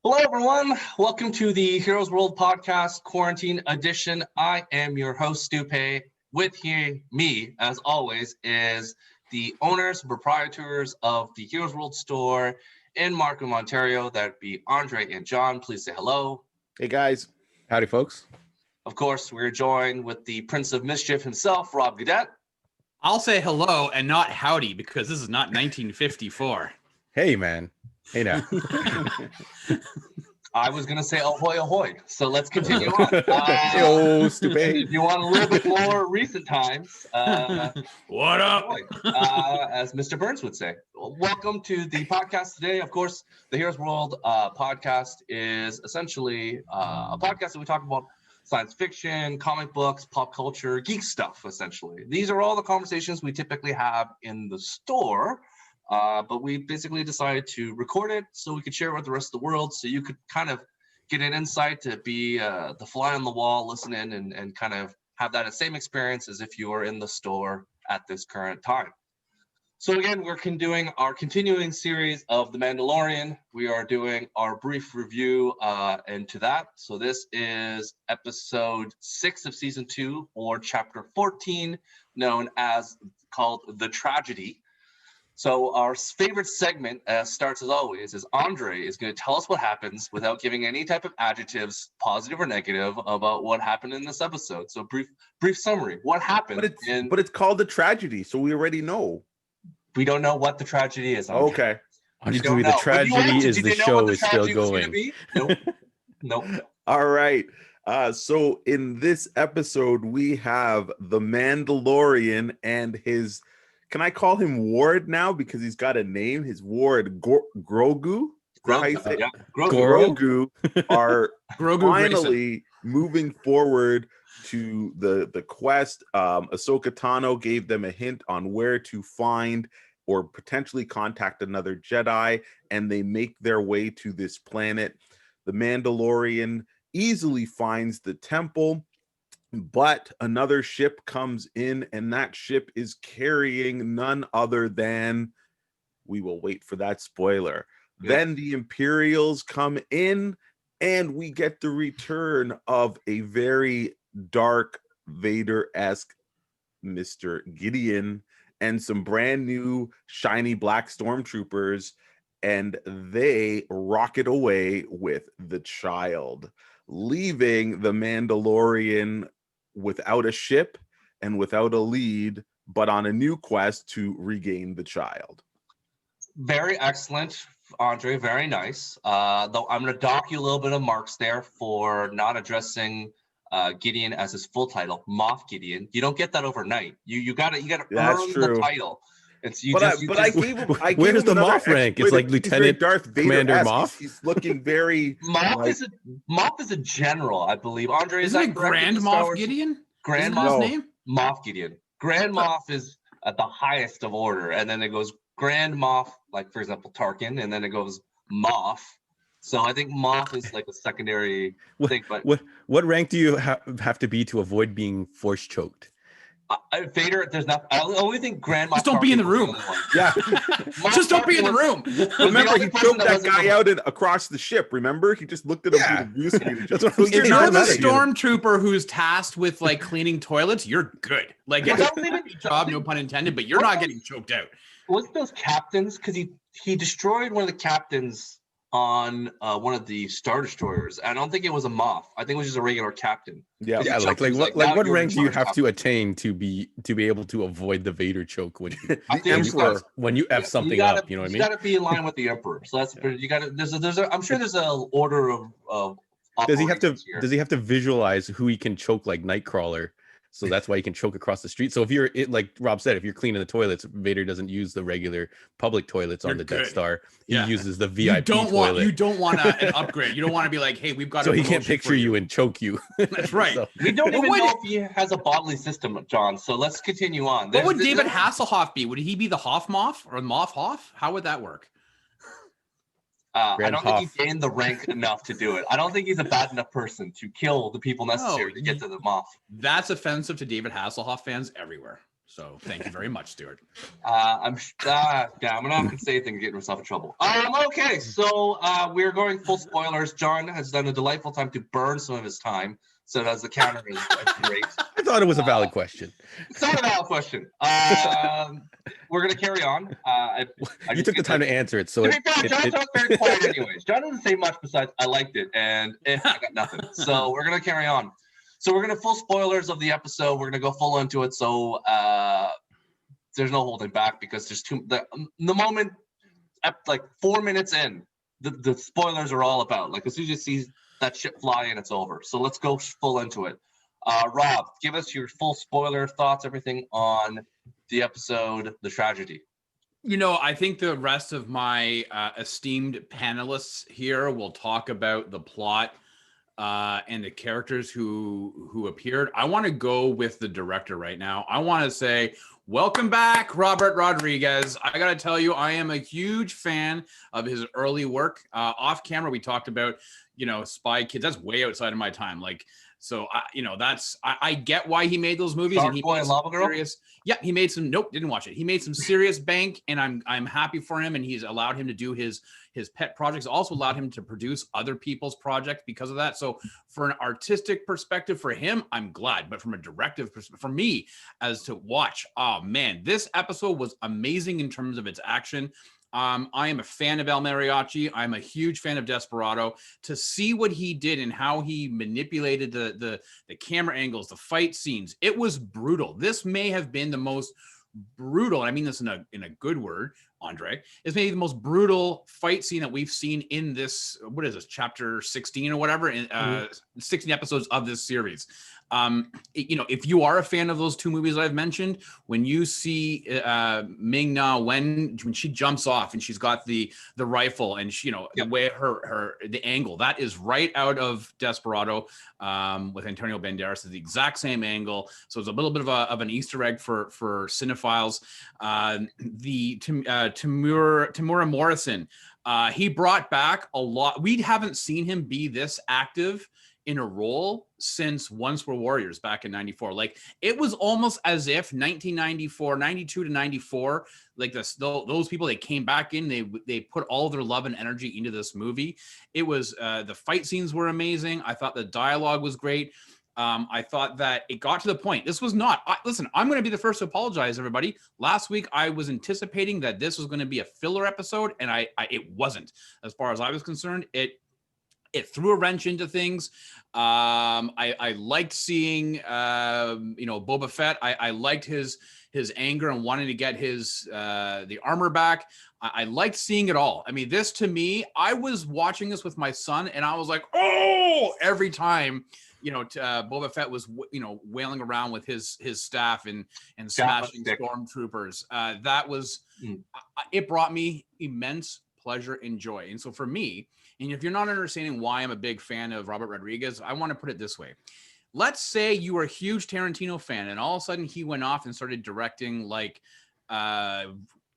Hello, everyone. Welcome to the Heroes World Podcast Quarantine Edition. I am your host, Stupe. With me, as always, is the owners and proprietors of the Heroes World store in Markham, Ontario. That'd be Andre and John. Please say hello. Hey, guys. Howdy, folks. Of course, we're joined with the Prince of Mischief himself, Rob Gadet. I'll say hello and not howdy because this is not 1954. Hey, man. Hey, now. I was going to say ahoy, ahoy. So let's continue on. Oh, stupid. If you want a little bit more recent times, What up? As Mr. Burns would say. Welcome to the podcast today. Of course, the Heroes World podcast is essentially a podcast that we talk about science fiction, comic books, pop culture, geek stuff, essentially. These are all the conversations we typically have in the store. But we basically decided to record it so we could share it with the rest of the world, so you could kind of get an insight to be the fly on the wall, listen in, and kind of have that same experience as if you were in the store at this current time. So again, we're doing our continuing series of The Mandalorian. We are doing our brief review into that. So this is episode 6 of season 2, or chapter 14, called The Tragedy. So our favorite segment starts as always, is Andre is going to tell us what happens without giving any type of adjectives, positive or negative, about what happened in this episode. So brief summary. What happened? But it's called The Tragedy, so we already know. We don't know what the tragedy is. Andre. Okay. I'm just going to be the tragedy is the show is still going. Nope. All right. So in this episode, we have the Mandalorian and his... Can I call him Ward now because he's got a name? His Ward, Grogu. Grogu are finally moving forward to the quest. Ahsoka Tano gave them a hint on where to find or potentially contact another Jedi, and they make their way to this planet. The Mandalorian easily finds the temple, but another ship comes in, and that ship is carrying none other than, we will wait for that spoiler. Yeah. Then the Imperials come in, and we get the return of a very dark Vader-esque Mr. Gideon and some brand new shiny black stormtroopers, and they rocket away with the child, leaving the Mandalorian without a ship and without a lead, but on a new quest to regain the child. Very excellent, Andre. Very nice. Though I'm going to dock you a little bit of marks there for not addressing Gideon as his full title, Moff Gideon. You don't get that overnight. You got to earn the title. It's you. I gave him. Where does the Moff rank? It's like Lieutenant Darth Vader Commander Moff. He's looking very. Moff is a general, I believe. Andre, is that Grand Moff Gideon? Grand Moff's name? Moff Gideon. Grand Moff is at the highest of order, and then it goes Grand Moff, like for example Tarkin, and then it goes Moff. So I think Moff is like a secondary thing. But what rank do you have to be to avoid being force choked? Vader, there's not. I only think Grand Moff. Just don't be in the room. Yeah, just don't be in the room. Remember, he choked that guy out across the ship. Remember, he just looked at him. If you're the stormtrooper who's tasked with like cleaning toilets, you're good. Like it's a job, no pun intended, but you're not getting choked out. Wasn't those captains? Because he destroyed one of the captains on one of the Star Destroyers. I don't think it was a Moff. I think it was just a regular captain. Yeah, what rank do you have to attain to be able to avoid the Vader choke when you F something up? You know what I mean? You got to be in line with the Emperor. So that's you got to. I'm sure there's an order of. Does he have to visualize who he can choke like Nightcrawler? So that's why you can choke across the street. So if you're like Rob said, if you're cleaning the toilets, Vader doesn't use the regular public toilets on the Death Star. He uses the VIP toilet. You don't want an upgrade. You don't want to be like, hey, we've got. So he can't picture you and choke you. That's right. So. We don't even know if he has a bodily system, John. So let's continue on. What would David Hasselhoff be? Would he be the Hoff Moff or Moff Hoff? How would that work? I don't think he gained the rank enough to do it. I don't think he's a bad enough person to kill the people necessary to get to the Moff. That's offensive to David Hasselhoff fans everywhere. So thank you very much, Stuart. I'm not gonna say anything to get myself in trouble. Okay, so we're going full spoilers. John has done a delightful time to burn some of his time, so as the counter is great. I thought it was a valid question. It's not a valid question. We're gonna carry on. You took the time to answer it, so John was very quiet anyways. John didn't say much besides "I liked it" and I got nothing. So we're gonna carry on. So we're gonna full spoilers of the episode. We're gonna go full into it. So there's no holding back because there's the moment, like 4 minutes in, the spoilers are all about. Like as soon as you see that ship fly in, it's over. So let's go full into it. Rob, give us your full spoiler thoughts, everything on the episode, The Tragedy. I think the rest of my esteemed panelists here will talk about the plot and the characters who appeared. I want to go with the director right now. I want to say, welcome back, Robert Rodriguez. I got to tell you, I am a huge fan of his early work. Off camera, we talked about, Spy Kids. That's way outside of my time. So I get why he made those movies. Shark Boy and Lava Girl? Yeah, he made some. Nope, didn't watch it. He made some serious bank, and I'm happy for him. And he's allowed him to do his pet projects. Also allowed him to produce other people's projects because of that. So for an artistic perspective for him, I'm glad. But from a directive perspective, for me as to watch, oh man, this episode was amazing in terms of its action. I am a fan of El Mariachi. I'm a huge fan of Desperado. To see what he did and how he manipulated the camera angles, the fight scenes, it was brutal. This may have been the most brutal, and I mean this in a good word, Andre, it's maybe the most brutal fight scene that we've seen in this, what is this, chapter 16 or whatever, 16 episodes of this series. If you are a fan of those two movies I've mentioned, when you see Ming-Na when she jumps off and she's got the rifle and she, the way the angle, that is right out of Desperado with Antonio Banderas. It's the exact same angle. So it's a little bit of an Easter egg for cinephiles. Tamura Morrison, he brought back a lot. We haven't seen him be this active in a role since Once Were Warriors back in 94. Like it was almost as if 1994, 92 to 94, like those people, they came back in, they put all their love and energy into this movie. It was, the fight scenes were amazing. I thought the dialogue was great. I thought that it got to the point. This was not, listen, I'm going to be the first to apologize, everybody. Last week, I was anticipating that this was going to be a filler episode, and it wasn't. As far as I was concerned, it threw a wrench into things. I liked seeing, Boba Fett. I liked his anger and wanting to get the armor back. I liked seeing it all. I mean, this to me, I was watching this with my son, and I was like, oh, every time. Boba Fett was, wailing around with his staff and smashing stormtroopers. That was, it brought me immense pleasure and joy. And so for me, and if you're not understanding why I'm a big fan of Robert Rodriguez, I want to put it this way. Let's say you were a huge Tarantino fan and all of a sudden he went off and started directing like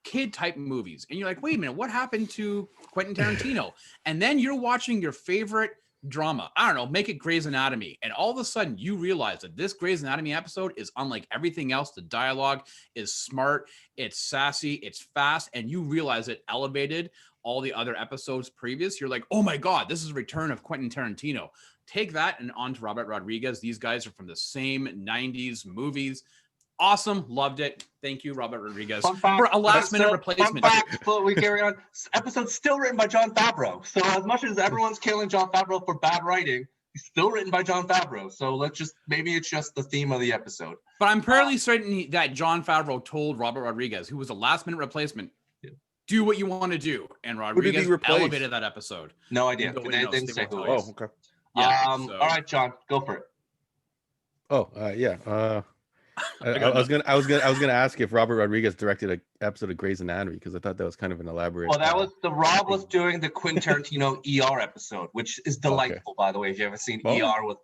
kid type movies. And you're like, wait a minute, what happened to Quentin Tarantino? And then you're watching your favorite drama, I don't know, make it Grey's Anatomy, and all of a sudden you realize that this Grey's Anatomy episode is unlike everything else. The dialogue is smart, it's sassy, it's fast, and you realize it elevated all the other episodes previous. You're like, oh my god, this is a return of Quentin Tarantino. Take that and on to Robert Rodriguez. These guys are from the same 90s movies. Awesome, loved it. Thank you, Robert Rodriguez, for a last-minute replacement. Before we carry on, this episode's still written by Jon Favreau. So as much as everyone's killing Jon Favreau for bad writing, he's still written by Jon Favreau. So maybe it's just the theme of the episode. But I'm fairly certain that Jon Favreau told Robert Rodriguez, who was a last-minute replacement, do what you want to do. And Rodriguez elevated that episode. No idea. They didn't say who. Oh, okay. Yeah, all right, John, go for it. Oh, yeah. I was gonna ask if Robert Rodriguez directed an episode of Grey's Anatomy because I thought that was kind of an elaborate. Well, that was Rob was doing the Quentin Tarantino ER episode, which is delightful, by the way. If you haven't seen ER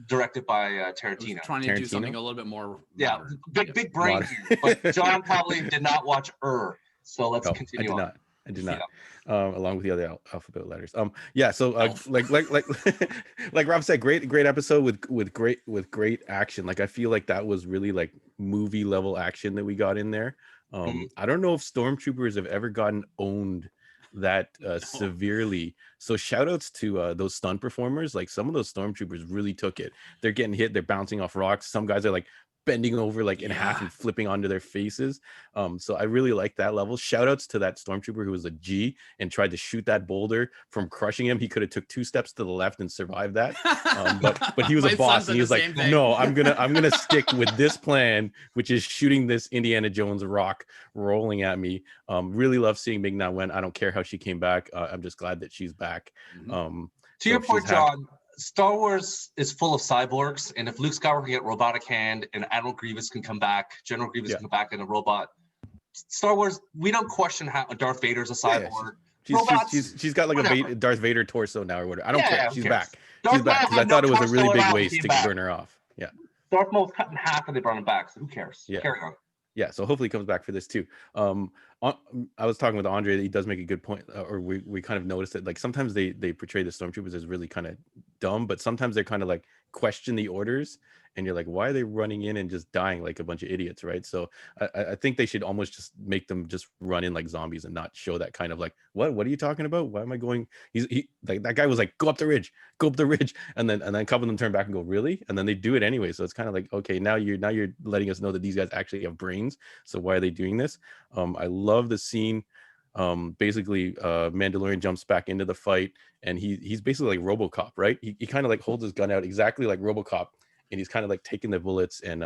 directed by Tarantino, trying to do something a little bit more. Yeah, big brain here. But John probably did not watch so let's continue on. I did not. Along with the other alphabet letters. Yeah. So like Rob said, great episode with great action. Like I feel like that was really like movie level action that we got in there. I don't know if stormtroopers have ever gotten owned that severely. So shout outs to those stunt performers. Like some of those stormtroopers really took it. They're getting hit, they're bouncing off rocks. Some guys are like bending over like in half and flipping onto their faces. So I really like that level. Shout outs to that stormtrooper who was a G and tried to shoot that boulder from crushing him. He could have took 2 steps to the left and survived that. But he was a boss and he was like, no, I'm gonna stick with this plan, which is shooting this Indiana Jones rock rolling at me. Really love seeing Ming-Na Wen. I don't care how she came back. I'm just glad that she's back. To your point, John, Star Wars is full of cyborgs, and if Luke Skywalker can get robotic hand and Admiral Grievous can come back, General Grievous can come back in a robot, Star Wars, we don't question how Darth Vader's a cyborg. She's got like a Darth Vader torso now or whatever. I don't care. She's back. She's back because I thought it was a really big waste to burn her off. Yeah. Darth Maul's cut in half and they brought him back, so who cares? Yeah. Carry on. Yeah, so hopefully he comes back for this too. I was talking with Andre that he does make a good point, or we kind of noticed it. Like sometimes they portray the stormtroopers as really kind of dumb, but sometimes they're kind of like question the orders, and you're like, why are they running in and just dying like a bunch of idiots, right? So I think they should almost just make them just run in like zombies and not show that kind of like, what are you talking about? Why am I going? He like that guy was like, go up the ridge, and then a couple of them turn back and go, really? And then they do it anyway. So it's kind of like, okay, now you're letting us know that these guys actually have brains. So why are they doing this? I love the scene. Basically Mandalorian jumps back into the fight and he's basically like RoboCop, right? He kind of like holds his gun out exactly like RoboCop, and he's kind of like taking the bullets, and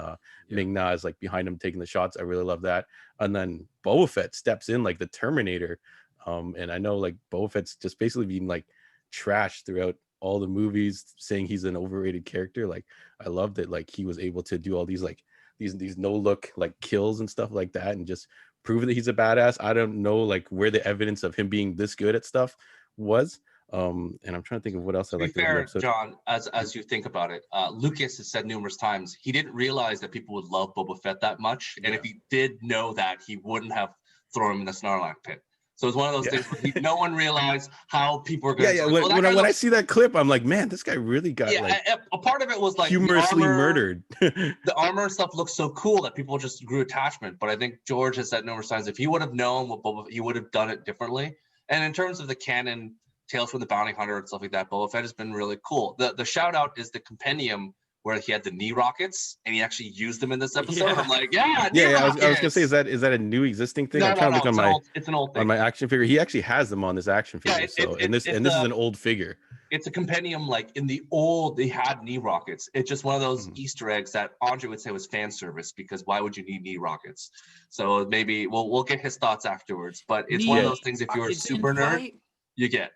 Ming-Na is like behind him taking the shots. I really love that. And then Boba Fett steps in like the Terminator, and I know like Boba Fett's just basically being like trashed throughout all the movies, saying he's an overrated character. Like I loved it, like he was able to do all these like these no look like kills and stuff like that, and just prove that he's a badass. I don't know like where the evidence of him being this good at stuff was. And I'm trying to think of what else I like. Fair, John, as you think about it, Lucas has said numerous times he didn't realize that people would love Boba Fett that much, and if he did know that, he wouldn't have thrown him in the Snarlack pit. So it's one of those things where no one realized how people are going. When I see that clip, I'm like, man, this guy really got like a part of it was like humorously murdered. The armor and stuff looks so cool that people just grew attachment. But I think George has said numerous times if he would have known what Boba, he would have done it differently. And in terms of the canon Tales from the Bounty Hunter and stuff like that, Boba Fett has been really cool. The shout out is the compendium where he had the knee rockets and he actually used them in this episode. I'm like, I was gonna say, is that a new existing thing? I'm trying to look on it's an old thing. On my action figure. He actually has them on this action figure. This is an old figure. It's a compendium. Like in the old, they had knee rockets. It's just one of those Easter eggs that Andre would say was fan service, because why would you need knee rockets? So maybe we'll get his thoughts afterwards. But it's one of those things. If you're a super nerd, you get.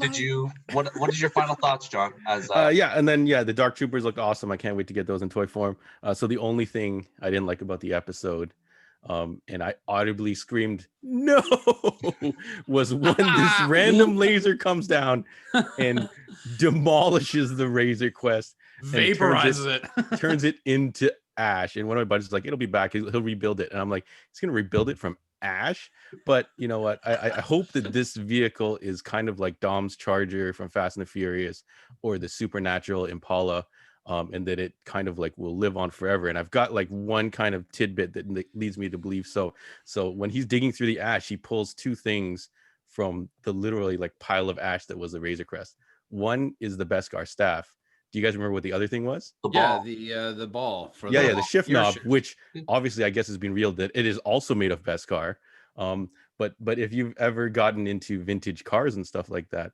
Did you? What is your final thoughts, John? As and then the Dark Troopers look awesome. I can't wait to get those in toy form. So the only thing I didn't like about the episode, and I audibly screamed no, was when this random laser comes down and demolishes the Razor Crest, vaporizes it, turns it into ash. And one of my buddies is like, it'll be back. He'll rebuild it. And I'm like, he's gonna rebuild it from ash. But you know what, I hope that this vehicle is kind of like Dom's Charger from Fast and the Furious or the Supernatural Impala, and that it kind of like will live on forever. And I've got like one kind of tidbit that leads me to believe so when he's digging through the ash, he pulls 2 things from the literally like pile of ash that was the Razor Crest. One is the Beskar staff. Do you guys remember what the other thing was? The ball. The ball. For the shift knob, which obviously I guess has been revealed that it is also made of Beskar. But if you've ever gotten into vintage cars and stuff like that,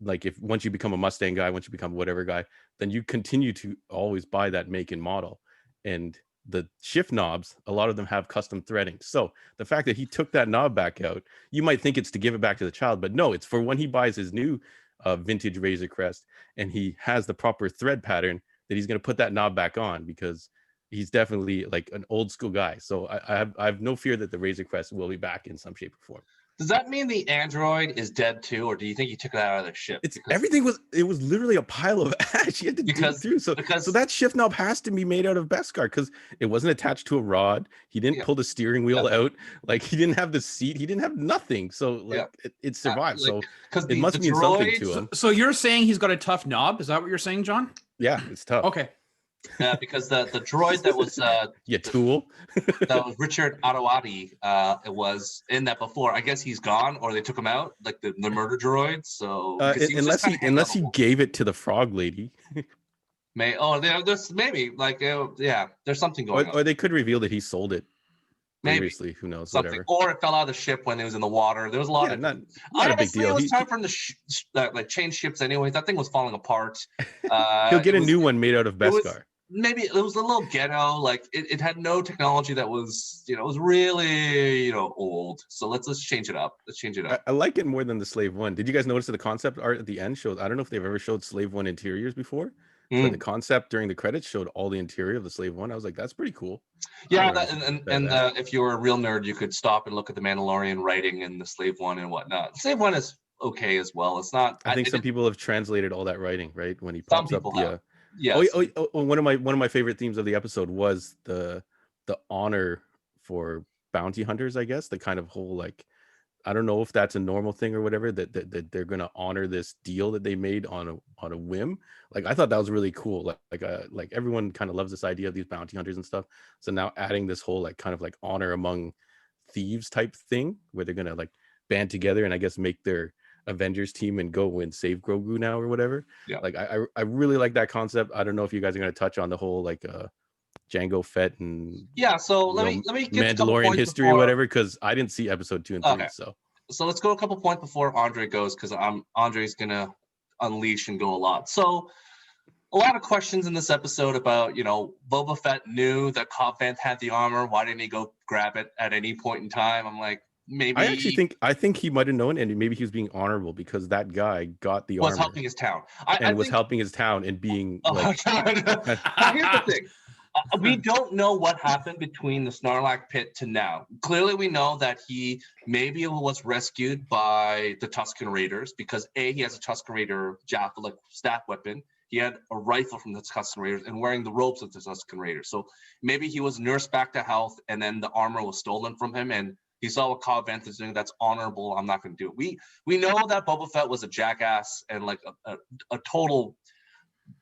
like if once you become a Mustang guy, once you become whatever guy, then you continue to always buy that make and model. And the shift knobs, a lot of them have custom threading. So the fact that he took that knob back out, you might think it's to give it back to the child, but no, it's for when he buys his new vintage Razor Crest and he has the proper thread pattern that he's going to put that knob back on, because he's definitely like an old school guy. So I have no fear that the Razor Crest will be back in some shape or form. Does that mean the android is dead too, or do you think he took it out of the ship? Everything was literally a pile of ash. You had to dig through. So that shift knob has to be made out of Beskar because it wasn't attached to a rod. He didn't pull the steering wheel out. Like he didn't have the seat. He didn't have nothing. So like it survived. So it must mean something to him. So you're saying he's got a tough knob? Is that what you're saying, John? Yeah, it's tough. Okay. Yeah, because the droid that was tool that was Richard Adawati, it was in that before. I guess he's gone, or they took him out, like the murder droid. So unless he gave it to the frog lady. There's maybe like there's something going on. Or they could reveal that he sold it. Previously, who knows? Something, whatever. Or it fell out of the ship when it was in the water. There was a lot of not a big deal. It was time for him to change ships anyway. That thing was falling apart. He'll get a new one made out of Beskar. Maybe it was a little ghetto. Like it had no technology that was it was really old. So let's change it up. Let's change it up. I like it more than the Slave One. Did you guys notice that the concept art at the end showed? I don't know if they've ever showed Slave One interiors before. But the concept during the credits showed all the interior of the Slave One. I was like, that's pretty cool. Yeah, if you were a real nerd, you could stop and look at the Mandalorian writing in the Slave One and whatnot. The Slave One is okay as well. It's not. I think some people have translated all that writing, right? When he pops up the. Yes. One of my favorite themes of the episode was the honor for bounty hunters. I guess the kind of whole like. I don't know if that's a normal thing or whatever that they're going to honor this deal that they made on a whim. Like I thought that was really cool. Like everyone kind of loves this idea of these bounty hunters and stuff. So now adding this whole like kind of like honor among thieves type thing where they're going to like band together and I guess make their Avengers team and go and save Grogu now or whatever. Yeah. Like I really like that concept. I don't know if you guys are going to touch on the whole like Jango Fett and so let me get Mandalorian history or whatever because I didn't see episode 2 and 3. So let's go a couple points before Andre goes because Andre's gonna unleash and go a lot. So a lot of questions in this episode about Boba Fett knew that Cobb Vanth had the armor. Why didn't he go grab it at any point in time? I'm like maybe I think he might have known and maybe he was being honorable because that guy got the armor. Was helping his town. Helping his town and being like. Here's the thing. We don't know what happened between the Sarlacc pit to now. Clearly, we know that he maybe was rescued by the Tusken Raiders because he has a Tusken Raider staff weapon. He had a rifle from the Tusken Raiders and wearing the robes of the Tusken Raiders. So maybe he was nursed back to health and then the armor was stolen from him and he saw what Cobb Vanth is doing. That's honorable. I'm not going to do it. We know that Boba Fett was a jackass and like a total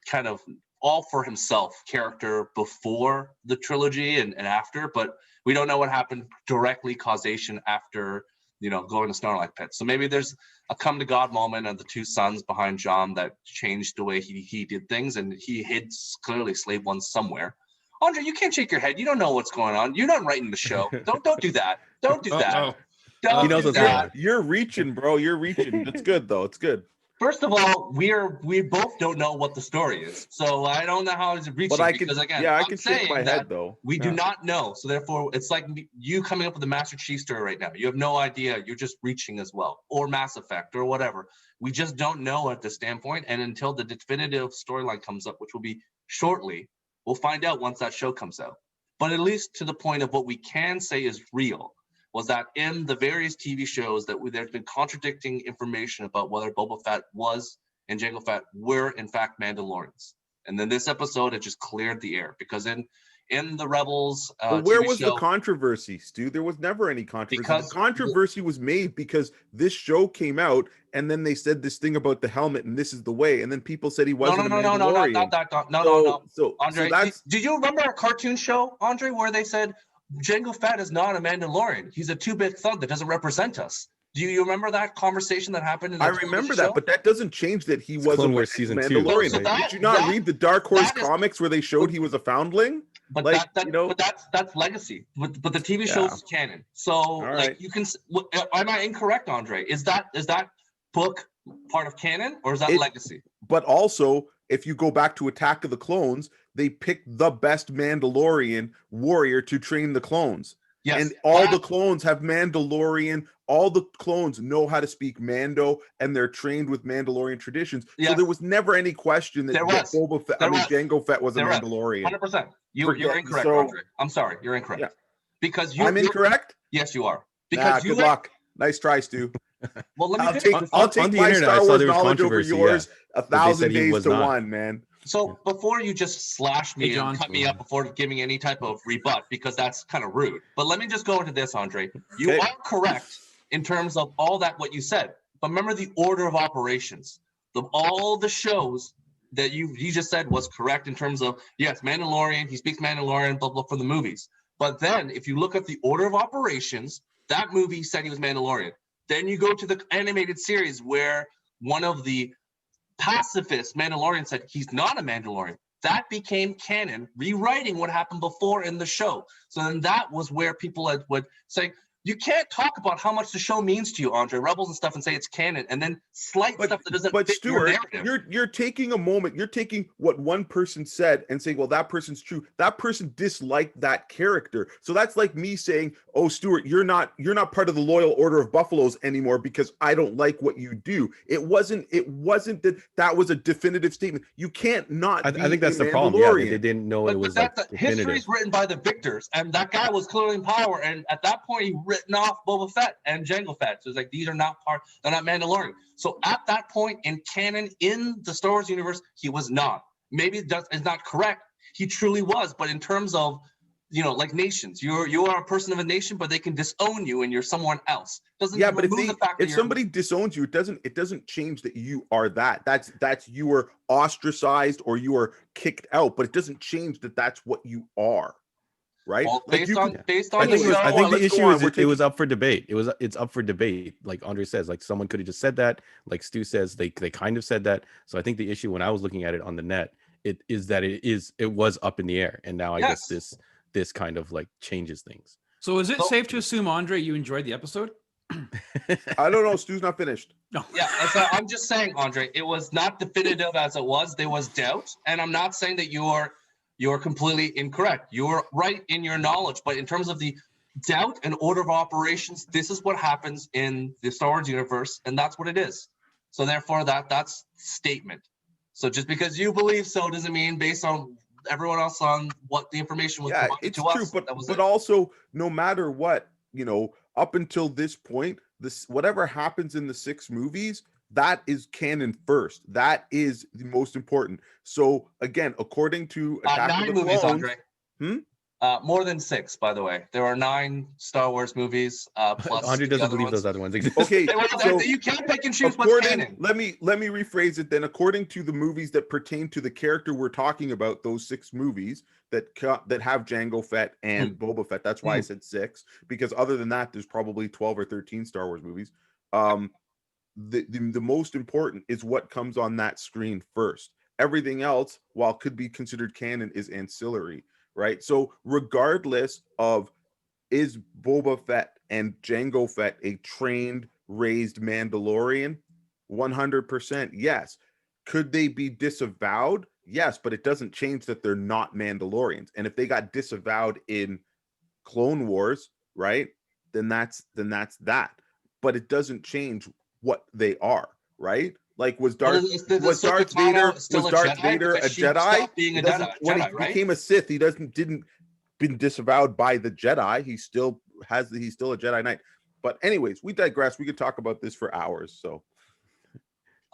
kind of all for himself character before the trilogy and after, but we don't know what happened directly causation after going to Sarlacc pit. So maybe there's a come to God moment of the two sons behind John that changed the way he did things and he hid clearly Slave One somewhere. Andre, you can't shake your head. You don't know what's going on. You're not writing the show. Don't do that. Don't do that. He knows what's going on. You're reaching, bro. You're reaching. It's good though. It's good. First of all, we both don't know what the story is, so I don't know how it's reaching. But I can shake my head though. We do not know, so therefore, it's like you coming up with the Master Chief story right now. You have no idea. You're just reaching as well, or Mass Effect, or whatever. We just don't know at this standpoint, and until the definitive storyline comes up, which will be shortly, we'll find out once that show comes out. But at least to the point of what we can say is real. Was that in the various TV shows that there's been contradicting information about whether Boba Fett was and Jango Fett were in fact Mandalorians. And then this episode, it just cleared the air because in the Rebels where was the controversy, Stu? There was never any controversy. Because the controversy was made because this show came out and then they said this thing about the helmet and this is the way. And then people said he wasn't a Mandalorian. No. So Andre, did you remember our cartoon show, Andre, where they said Jango Fett is not a Mandalorian. He's a two-bit thug that doesn't represent us. Do you remember that conversation that happened? I remember that, but that doesn't change that he wasn't a Mandalorian. So did you not read the Dark Horse comics where they showed he was a foundling? But that's legacy. But the TV show is canon. So you can. Am I incorrect, Andre? Is that book part of canon or is that legacy? But also, if you go back to Attack of the Clones, they picked the best Mandalorian warrior to train the clones. Yes. And all the clones have Mandalorian. All the clones know how to speak Mando, and they're trained with Mandalorian traditions. Yes. So there was never any question that Jango Fett was a Mandalorian. 100%. You're incorrect, Andre. I'm sorry, you're incorrect. Yeah. Because I'm incorrect? Yes, you are. Because good luck. Nice try, Stu. Well, let me I'll take my Star Wars knowledge over yours 1,000 days to one, man. So before you just slash me and cut me up before giving any type of rebut, because that's kind of rude. But let me just go into this, Andre. You are correct in terms of all that what you said. But remember the order of operations. All the shows that you just said was correct in terms of, yes, Mandalorian, he speaks Mandalorian, blah, blah, for the movies. But then if you look at the order of operations, that movie said he was Mandalorian. Then you go to the animated series where one of the pacifist Mandalorian said he's not a Mandalorian. That became canon, rewriting what happened before in the show. So then that was where people would say, you can't talk about how much the show means to you, Andre, Rebels and stuff, and say it's canon, and then slight stuff that doesn't fit Stuart, your narrative. You're taking a moment, you're taking what one person said and saying, well, that person's true. That person disliked that character. So that's like me saying, oh, Stuart, you're not part of the Loyal Order of Buffaloes anymore because I don't like what you do. It wasn't that was a definitive statement. You can't not. I think that's the problem. Yeah, they didn't know it was like definitive. History is written by the victors, and that guy was clearly in power. And at that point, he written off Boba Fett and Jango Fett. So it's like these are not they're not Mandalorian. So at that point in canon in the Star Wars universe, he was not. Maybe it's not correct. He truly was, but in terms of like nations, you are a person of a nation, but they can disown you and you're someone else. Doesn't but if somebody disowns you, it doesn't change that you are that. That's you were ostracized or you are kicked out, but it doesn't change that that's what you are. Right. Well, based on I think the issue is it was up for debate. It's up for debate. Like Andre says, like someone could have just said that. Like Stu says, they kind of said that. So I think the issue when I was looking at it on the net, it was up in the air, and now I guess this kind of like changes things. So is it safe to assume, Andre, you enjoyed the episode? I don't know. Stu's not finished. No. Yeah, so I'm just saying, Andre, it was not definitive as it was. There was doubt, and I'm not saying that you're completely incorrect. You're right in your knowledge, but in terms of the doubt and order of operations, this is what happens in the Star Wars universe, and that's what it is. So therefore, that's statement. So just because you believe so doesn't mean based on everyone else on what the information was provided to us. But also, no matter what, up until this point, whatever happens in the 6 movies, that is canon first. That is the most important. So again, according to Attack 9 of the movies, Clones, Andre. More than 6, by the way. There are 9 Star Wars movies. Plus Andre doesn't believe those other ones exist. Okay, so you can't pick and choose what's canon. Let me rephrase it then. According to the movies that pertain to the character we're talking about, those 6 movies that have Jango Fett and Boba Fett. That's why I said 6, because other than that, there's probably 12 or 13 Star Wars movies. The most important is what comes on that screen first. Everything else, while could be considered canon, is ancillary, right? So regardless of is Boba Fett and Jango Fett a trained, raised Mandalorian? 100% yes. Could they be disavowed? Yes, but it doesn't change that they're not Mandalorians. And if they got disavowed in Clone Wars, right, then that's that. But it doesn't change what they are, right? Like was Darth Vader a Jedi? When he became a Sith, he didn't been disavowed by the Jedi. He's still a Jedi Knight. But anyways, we digress. We could talk about this for hours. So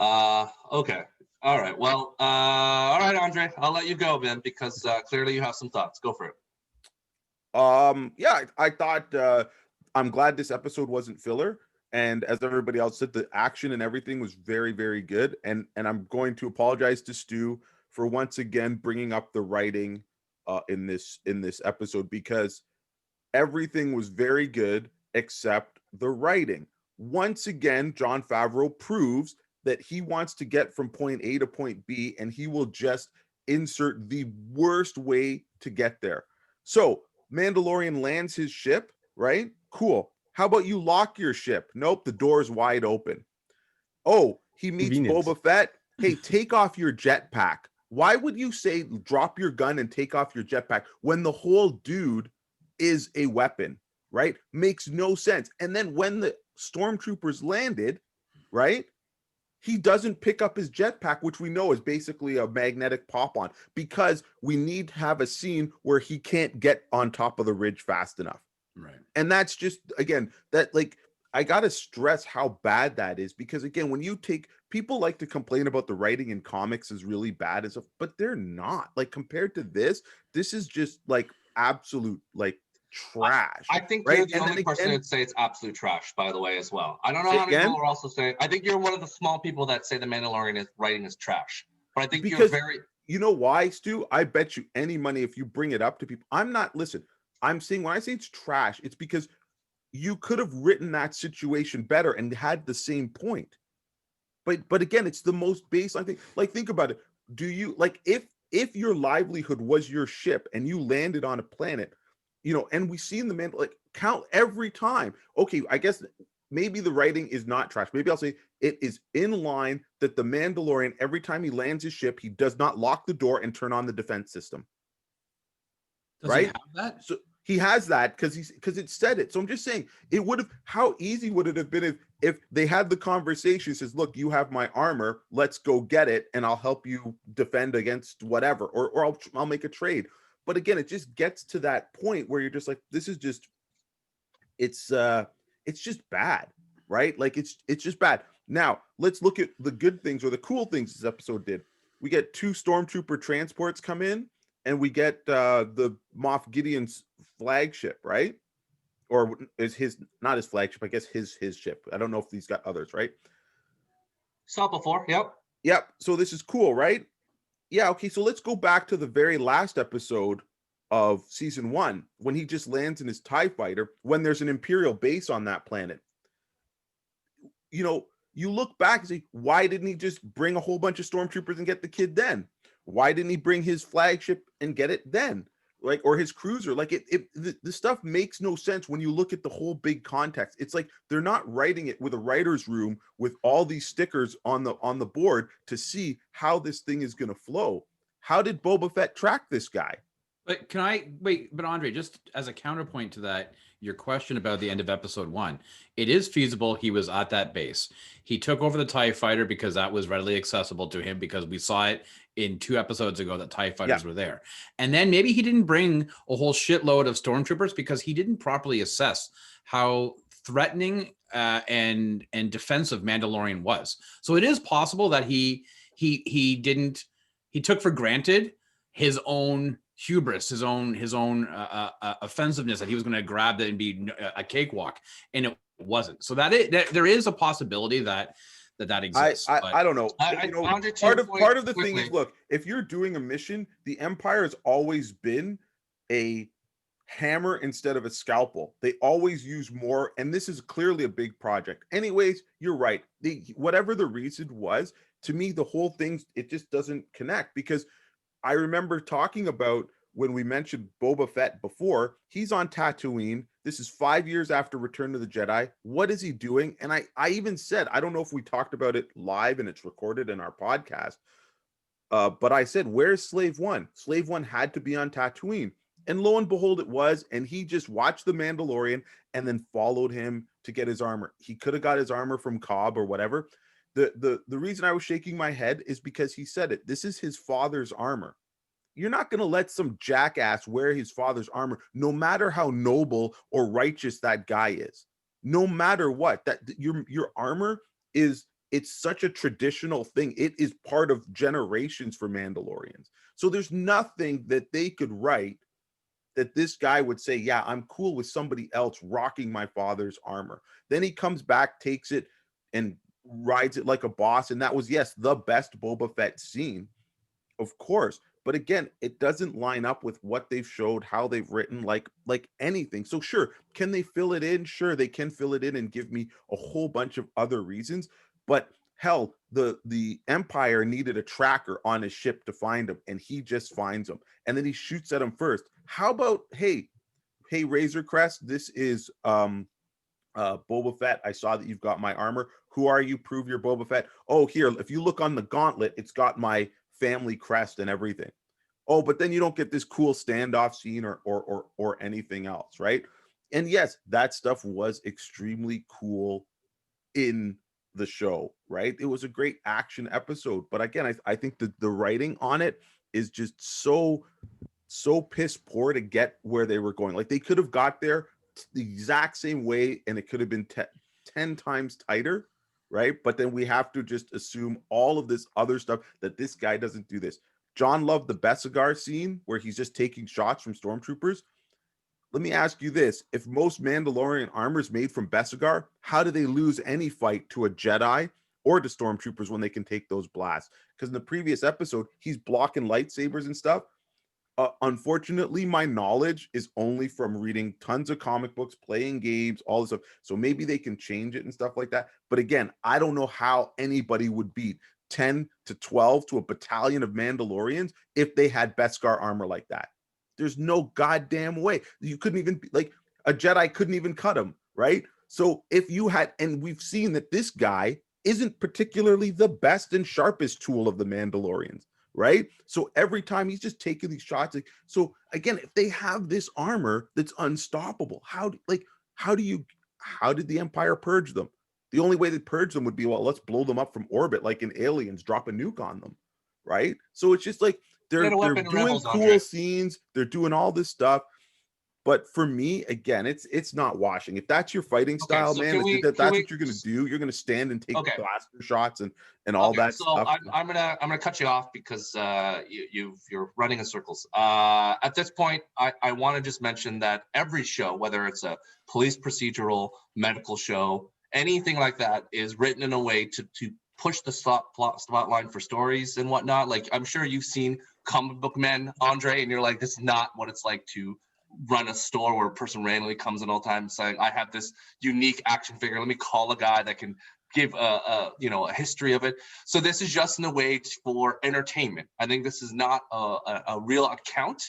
okay. All right. Well, all right, Andre, I'll let you go, man, because clearly you have some thoughts. Go for it. Yeah, I thought I'm glad this episode wasn't filler. And as everybody else said, the action and everything was very, very good. And I'm going to apologize to Stu for once again bringing up the writing in this episode, because everything was very good except the writing. Once again, Jon Favreau proves that he wants to get from point A to point B, and he will just insert the worst way to get there. So Mandalorian lands his ship, right? Cool. How about you lock your ship? Nope, the door's wide open. Oh, he meets Boba Fett. Hey, take off your jetpack. Why would you say drop your gun and take off your jetpack when the whole dude is a weapon, right? Makes no sense. And then when the stormtroopers landed, right, he doesn't pick up his jetpack, which we know is basically a magnetic pop-on, because we need to have a scene where he can't get on top of the ridge fast enough. Right. And that's just, again, that like I gotta stress how bad that is, because again, when you take, people like to complain about the writing in comics is really bad as a, but they're not. Like compared to this is just like absolute like trash. I think right? you're the And only then person again, that'd say it's absolute trash, by the way, as well. I don't know say how many again, people are also saying. I think you're one of the small people that say the Mandalorian is writing is trash. But I think you're because very. you know why, Stu? I bet you any money if you bring it up to people. I'm not, listen, I'm saying when I say it's trash, it's because you could have written that situation better and had the same point. But again, it's the most baseline thing. Like, think about it. Do you like, if your livelihood was your ship and you landed on a planet, you know, and we seen the man like count every time. Okay, I guess maybe the writing is not trash. Maybe I'll say it is in line that the Mandalorian, every time he lands his ship, he does not lock the door and turn on the defense system. Does he Right? have that? So he has that because it said it. So I'm just saying, it would have, how easy would it have been if they had the conversation, says, look, you have my armor, let's go get it, and I'll help you defend against whatever, or I'll make a trade. But again, it just gets to that point where you're just like, this is just, it's just bad, right? Like it's just bad. Now let's look at the good things or the cool things this episode did. We get 2 stormtrooper transports come in, and we get the Moff Gideon's flagship, right? Or is his, not his flagship, I guess his ship. I don't know if he's got others, right? Saw before. Yep. So this is cool, right? Yeah, okay, so let's go back to the very last episode of season 1 when he just lands in his TIE fighter when there's an Imperial base on that planet. You know, you look back and say, why didn't he just bring a whole bunch of stormtroopers and get the kid then? Why didn't he bring his flagship and get it then? Like, or his cruiser? Like, the stuff makes no sense when you look at the whole big context. It's like they're not writing it with a writer's room with all these stickers on the board to see how this thing is going to flow. How did Boba Fett track this guy? But can I wait? But Andre, just as a counterpoint to that, your question about the end of episode 1, it is feasible he was at that base. He took over the TIE fighter because that was readily accessible to him, because we saw it in 2 episodes ago that TIE fighters were there. And then maybe he didn't bring a whole shitload of stormtroopers because he didn't properly assess how threatening and defensive Mandalorian was. So it is possible that he took for granted his own hubris, his own offensiveness, that he was going to grab that and be a cakewalk, and it wasn't. So there is a possibility that exists. I don't know. Part of the thing is, look, if you're doing a mission, the Empire has always been a hammer instead of a scalpel. They always use more, and this is clearly a big project. Anyways, you're right. Whatever the reason was, to me, the whole thing, it just doesn't connect, because I remember talking about when we mentioned Boba Fett before, he's on Tatooine. This is 5 years after Return of the Jedi. What is he doing? And I even said, I don't know if we talked about it live and it's recorded in our podcast, but I said, where's Slave One? Slave One had to be on Tatooine. And lo and behold, it was. And he just watched The Mandalorian and then followed him to get his armor. He could have got his armor from Cobb or whatever. The reason I was shaking my head is because he said it. This is his father's armor. You're not going to let some jackass wear his father's armor, no matter how noble or righteous that guy is. No matter what, that your armor is, it's such a traditional thing. It is part of generations for Mandalorians. So there's nothing that they could write that this guy would say, yeah, I'm cool with somebody else rocking my father's armor. Then he comes back, takes it, and rides it like a boss. And that was, yes, the best Boba Fett scene, of course. But again, it doesn't line up with what they've showed, how they've written, like anything. So sure, can they fill it in? Sure, they can fill it in and give me a whole bunch of other reasons. But hell, the Empire needed a tracker on his ship to find him, and he just finds him. And then he shoots at him first. How about, hey, Razor Crest, this is Boba Fett. I saw that you've got my armor. Who are you? Prove you're Boba Fett. Oh, here, if you look on the gauntlet, it's got my family crest and everything. Oh, but then you don't get this cool standoff scene or anything else, right? And yes, that stuff was extremely cool in the show, right? It was a great action episode, but again, I think the writing on it is just so piss poor to get where they were going. Like, they could have got there the exact same way, and it could have been 10 times tighter, right? But then we have to just assume all of this other stuff that this guy doesn't do this. John loved the Beskar scene where he's just taking shots from stormtroopers. Let me ask you this. If most Mandalorian armor is made from Beskar, how do they lose any fight to a Jedi or to stormtroopers when they can take those blasts? Because in the previous episode, he's blocking lightsabers and stuff. Unfortunately, my knowledge is only from reading tons of comic books, playing games, all this stuff. So maybe they can change it and stuff like that. But again, I don't know how anybody would beat 10 to 12 to a battalion of Mandalorians if they had Beskar armor like that. There's no goddamn way. You couldn't even, like, a Jedi couldn't even cut him, right? So if you had, and we've seen that this guy isn't particularly the best and sharpest tool of the Mandalorians, right? So every time he's just taking these shots. So again, if they have this armor that's unstoppable, how did the Empire purge them? The only way they purge them would be, well, let's blow them up from orbit, like in Aliens, drop a nuke on them, right? So it's just like they're doing cool scenes, they're doing all this stuff. But for me, again, it's not washing. If that's your fighting style, man, that's what you're gonna do. You're gonna stand and take blaster shots and all that stuff. I'm gonna cut you off because you're running in circles. At this point, I want to just mention that every show, whether it's a police procedural, medical show, anything like that, is written in a way to push the spotlight for stories and whatnot. Like, I'm sure you've seen Comic Book Men, Andre, and you're like, this is not what it's like to run a store where a person randomly comes in all the time saying, I have this unique action figure, let me call a guy that can give a history of it. So this is just in a way for entertainment. I think this is not a real account,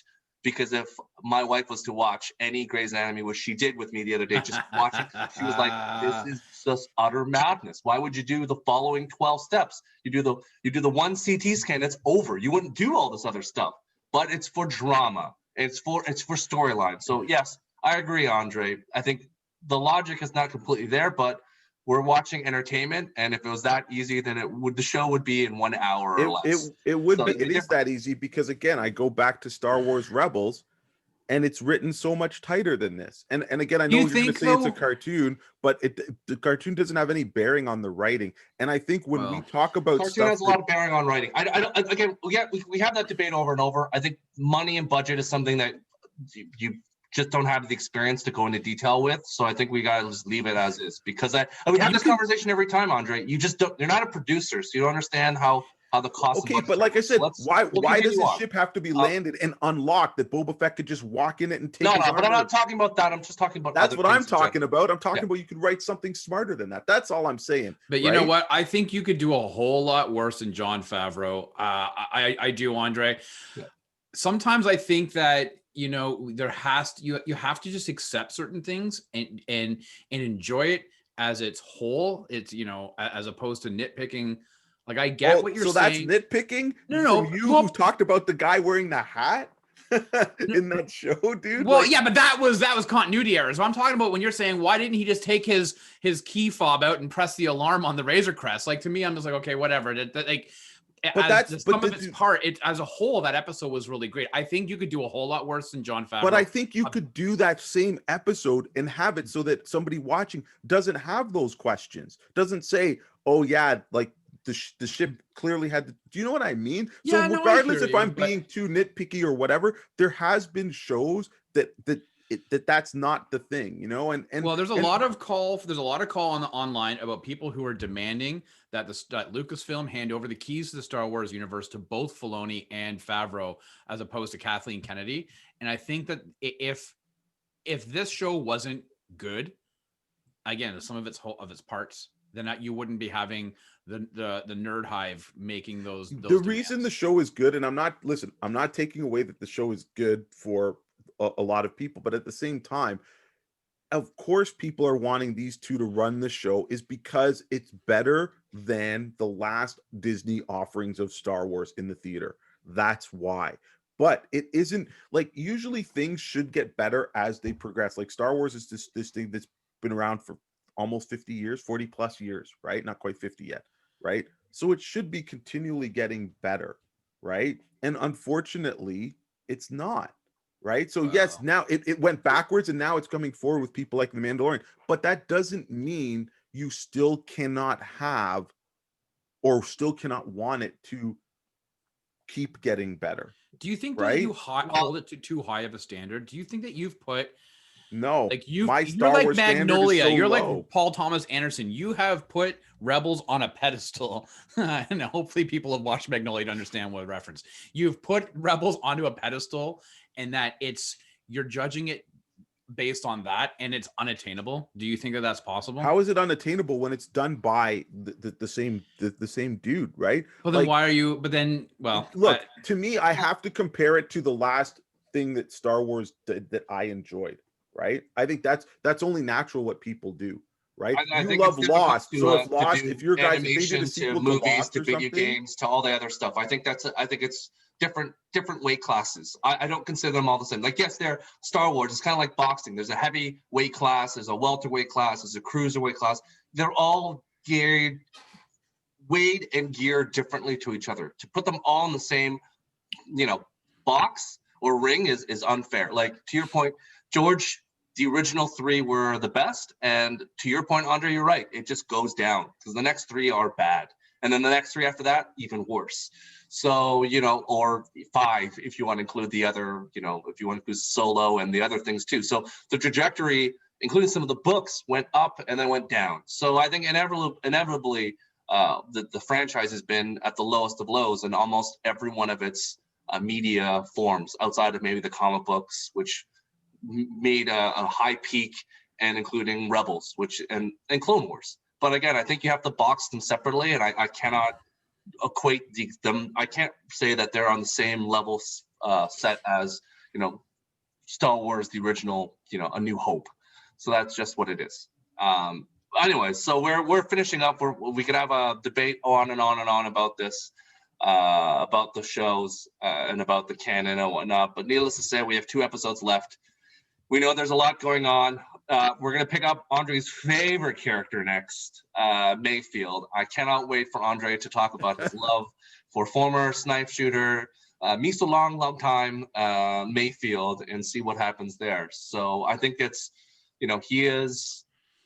because if my wife was to watch any Grey's Anatomy, which she did with me the other day, just watching, she was like, this is just utter madness. Why would you do the following 12 steps? You do the one CT scan, it's over. You wouldn't do all this other stuff, but it's for drama. It's for storyline. So yes, I agree, Andre. I think the logic is not completely there, but we're watching entertainment, and if it was that easy, then the show would be in 1 hour or less. It would be. It is that easy because, again, I go back to Star Wars Rebels, and it's written so much tighter than this. And again, I know you're going to say it's a cartoon, but the cartoon doesn't have any bearing on the writing. And I think when we talk about cartoon has a lot of bearing on writing. Again, we have that debate over and over. I think money and budget is something that you just don't have the experience to go into detail with. So I think we gotta just leave it as is, because we have this conversation every time, Andre. You're not a producer, so you don't understand how the cost. Okay, but like I said, why does the ship have to be landed and unlocked that Boba Fett could just walk in it and take? No, but I'm not talking about that. I'm just talking about. That's what I'm talking about. I'm talking about you could write something smarter than that. That's all I'm saying. But you know what? I think you could do a whole lot worse than Jon Favreau. I do, Andre. Yeah. Sometimes I think that you have to just accept certain things and enjoy it as its whole. It's as opposed to nitpicking. Like, I get what you're saying. So that's nitpicking? No. Who talked about the guy wearing the hat in that show, dude? Well, yeah, but that was continuity errors. So I'm talking about when you're saying, why didn't he just take his key fob out and press the alarm on the Razor Crest? Like, to me, I'm just like, okay, whatever. As a whole, that episode was really great. I think you could do a whole lot worse than Jon Favreau. But I think you could do that same episode and have it so that somebody watching doesn't have those questions. Doesn't say, oh yeah, like the ship clearly had. Do you know what I mean? Yeah, so regardless if I'm being too nitpicky or whatever, there has been shows that's not the thing, and well, there's a lot of call on the online about people who are demanding that that Lucasfilm hand over the keys to the Star Wars universe to both Filoni and Favreau, as opposed to Kathleen Kennedy. And I think that if this show wasn't good, again, some of its parts, then you wouldn't be having the Nerd Hive making those the reason the show is good. And I'm not taking away that the show is good for a lot of people, but at the same time, of course, people are wanting these two to run the show is because it's better than the last Disney offerings of Star Wars in the theater. That's why. But it isn't like, usually things should get better as they progress. Like Star Wars is this thing that's been around for almost 50 years, 40 plus years, right? Not quite 50 yet, right? So it should be continually getting better, right? And unfortunately, it's not. Right. So, yes, now it went backwards and now it's coming forward with people like The Mandalorian. But that doesn't mean you still cannot have, or still cannot want it to keep getting better. Do you think right? that you hold it to too high of a standard? Do you think that you've put No, like you're like Wars Magnolia, so you're low. like Paul Thomas Anderson. You have put Rebels on a pedestal, and hopefully people have watched Magnolia to understand what reference. You've put Rebels onto a pedestal, and that you're judging it based on that, and it's unattainable. Do you think that that's possible? How is it unattainable when it's done by the same dude, right? Well, then why are you? But then, well, look, to me, I have to compare it to the last thing that Star Wars did that I enjoyed, right? I think that's only natural what people do, right? I think love Lost, so if Lost, if your guys, if they did animation a sequel to movies Lost to or video something, games to all the other stuff, I think it's different weight classes. I don't consider them all the same. Like, yes, they're Star Wars. It's kind of like boxing. There's a heavy weight class, there's a welterweight class, there's a cruiserweight class. They're all weighed and geared differently to each other. To put them all in the same, box or ring is unfair. Like, to your point, George, the original three were the best, and to your point, Andre, you're right. It just goes down because the next three are bad, and then the next three after that even worse. So, or five if you want to include the other, if you want to include Solo and the other things too. So the trajectory, including some of the books, went up and then went down. So I think inevitably the franchise has been at the lowest of lows in almost every one of its media forms, outside of maybe the comic books, which made a high peak, and including Rebels, and Clone Wars. But again, I think you have to box them separately, and I cannot equate them. I can't say that they're on the same level set as Star Wars, the original, A New Hope. So that's just what it is. Anyway, so we're finishing up. We could have a debate on and on and on about this, about the shows and about the canon and whatnot. But needless to say, we have 2 episodes left. We know there's a lot going on. We're going to pick up Andre's favorite character next, Mayfield. I cannot wait for Andre to talk about his love for former snipe shooter, me so long time, Mayfield, and see what happens there. So I think it's, he is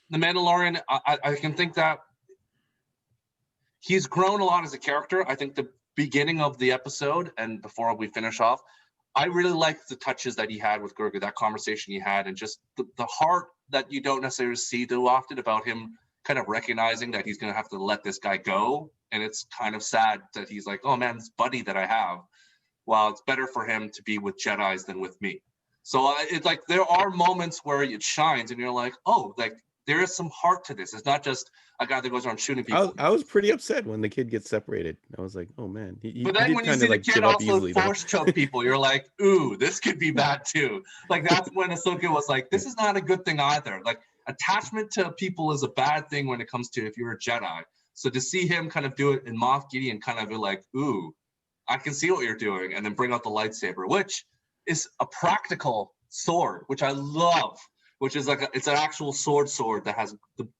the Mandalorian. I can think that he's grown a lot as a character. I think the beginning of the episode, and before we finish off, I really liked the touches that he had with Grogu, that conversation he had, and just the heart that you don't necessarily see too often about him kind of recognizing that he's going to have to let this guy go. And it's kind of sad that he's like, oh man, this buddy that I have, well, it's better for him to be with Jedis than with me. So it's like there are moments where it shines and you're like, oh, like there is some heart to this. It's not just a guy that goes around shooting people. I was pretty upset when the kid gets separated. I was like, oh man. But then when you see the kid also force choke people, you're like, ooh, this could be bad too. Like that's when Ahsoka was like, this is not a good thing either. Like attachment to people is a bad thing when it comes to if you're a Jedi. So to see him kind of do it in Moff Gideon, kind of be like, ooh, I can see what you're doing, and then bring out the lightsaber, which is a practical sword, which I love. Which is like it's an actual sword that has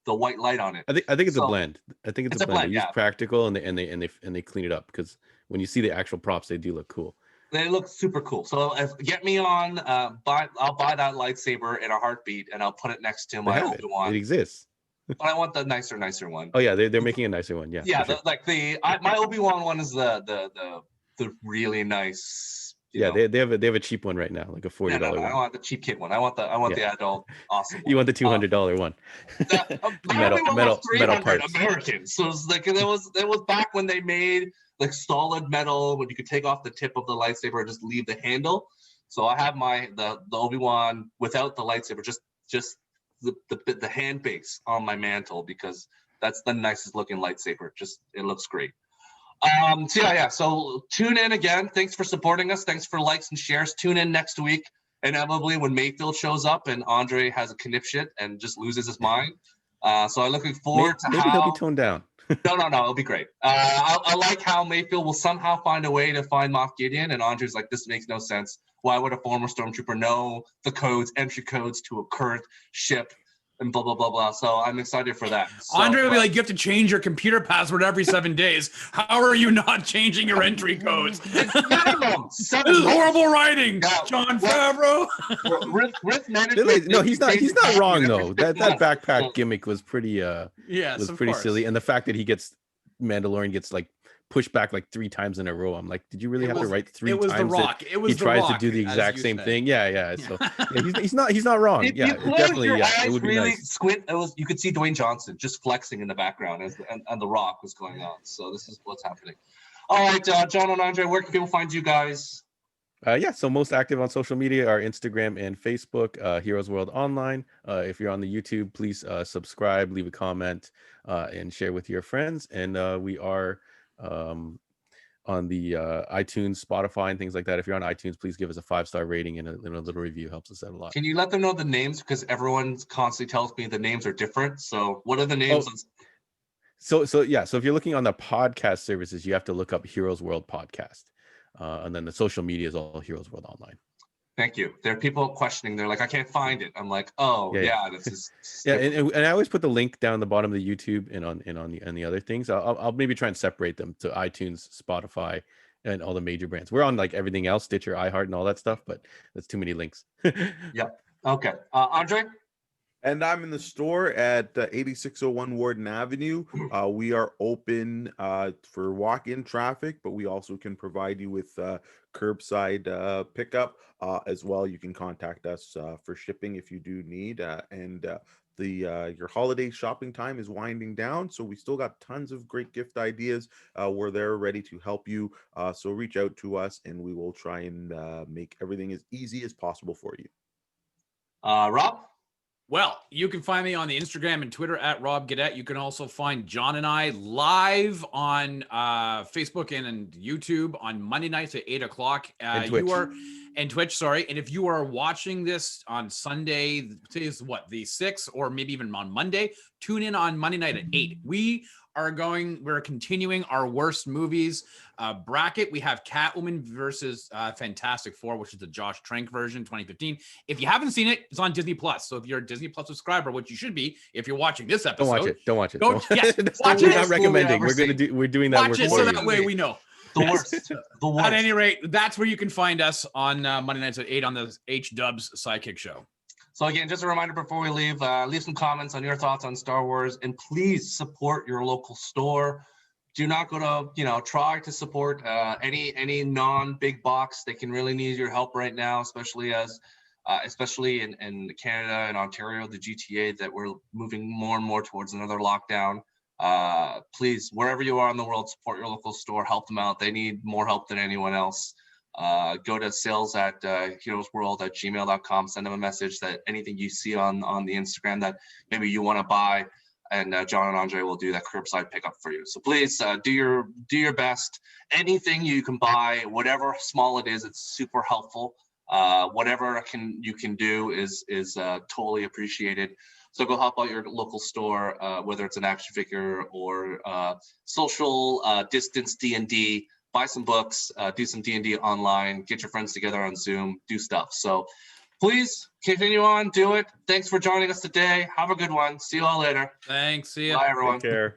the white light on it. I think it's a blend. I think it's a blend. They use practical and they clean it up, because when you see the actual props, they do look cool. They look super cool. So get me on. I'll buy that lightsaber in a heartbeat, and I'll put it next to my Obi-Wan. It exists. But I want the nicer one. Oh yeah, they're making a nicer one. Yeah. Yeah, sure. My Obi-Wan one is the really nice. Yeah, they have a cheap one right now, like a $40 one. I don't want the cheap kid one. I want the adult awesome one. You want the $200 one. metal parts. Americans. So it's like it was back when they made like solid metal, when you could take off the tip of the lightsaber and just leave the handle. So I have the Obi-Wan without the lightsaber, just the hand base on my mantle, because that's the nicest looking lightsaber. Just it looks great. So tune in again. Thanks for supporting us. Thanks for likes and shares. Tune in next week, inevitably, when Mayfield shows up and Andre has a conniption and just loses his mind. So I'm looking forward to maybe he'll be toned down. No, it'll be great. I like how Mayfield will somehow find a way to find Moff Gideon, and Andre's like, this makes no sense. Why would a former stormtrooper know the entry codes to a current ship? and blah blah blah blah. So I'm excited for that. So, Andre will be like, you have to change your computer password every 7 days. How are you not changing your entry codes? minimum 7 This is horrible writing, Now, John Favreau. risk management. No, he's not wrong every though. 6 That months. backpack So, gimmick was pretty Yes, was of pretty course. silly, and the fact that Mandalorian gets like pushed back like 3 times in a row. I'm like, did you really have to write 3 It was times? The Rock. It was he The tries Rock, to do the as exact you same said. thing. Yeah. So yeah, he's not wrong. If Yeah, you it close definitely. your Yeah, eyes it would be really nice. squint, you could see Dwayne Johnson just flexing in the background and The Rock was going on. So this is what's happening. All right, John and Andre, where can people find you guys? So most active on social media are Instagram and Facebook, Heroes World Online. If you're on the YouTube, please subscribe, leave a comment, and share with your friends. And we are on the iTunes, Spotify, and things like that. If you're on iTunes, please give us a 5-star rating and a little review. Helps us out a lot. Can you let them know the names? Because everyone constantly tells me the names are different. So what are the names? So if you're looking on the podcast services, you have to look up Heroes World Podcast. And then the social media is all Heroes World Online. Thank you. There are people questioning. They're like, I can't find it. I'm like, oh yeah, this is and I always put the link down the bottom of the YouTube and on the other things. I'll maybe try and separate them to iTunes, Spotify, and all the major brands. We're on like everything else, Stitcher, iHeart, and all that stuff, but that's too many links. Yep. Okay. Andre? And I'm in the store at 8601 Warden Avenue. We are open for walk-in traffic, but we also can provide you with curbside pickup as well. You can contact us for shipping if you do need. Your holiday shopping time is winding down, so we still got tons of great gift ideas. We're there ready to help you. So reach out to us, and we will try and make everything as easy as possible for you. Rob? Well, you can find me on the Instagram and Twitter at Rob Gadet. You can also find John and I live on Facebook and YouTube on Monday nights at 8 o'clock. And Twitch. And Twitch, sorry. And if you are watching this on Sunday, today is what, the 6th, or maybe even on Monday, tune in on Monday night at 8. We're continuing our worst movies bracket. We have Catwoman versus Fantastic Four, which is the Josh Trank version, 2015. If you haven't seen it, it's on Disney Plus. So if you're a Disney Plus subscriber, which you should be, if you're watching this episode, don't watch it. Yes, watch it. We're not recommending. We're doing that. Watch it so that way we know. The worst. The worst. At any rate, that's where you can find us on Monday nights at 8 on the HW's Sidekick Show. So again, just a reminder before we leave some comments on your thoughts on Star Wars, and please support your local store. Do not go to, try to support any non-big box. They can really need your help right now, especially in Canada and Ontario, the GTA, that we're moving more and more towards another lockdown. Please, wherever you are in the world, support your local store, help them out. They need more help than anyone else. Go to sales@heroesworld@gmail.com. Send them a message that anything you see on the Instagram that maybe you want to buy, and John and Andre will do that curbside pickup for you. So please do your best. Anything you can buy, whatever small it is, it's super helpful. Whatever you can do is totally appreciated. So go help out your local store, whether it's an action figure or social distance D&D. Buy some books, do some D&D online, get your friends together on Zoom, do stuff. So please continue on, do it. Thanks for joining us today. Have a good one. See you all later. Thanks. See ya. Bye, everyone. Take care.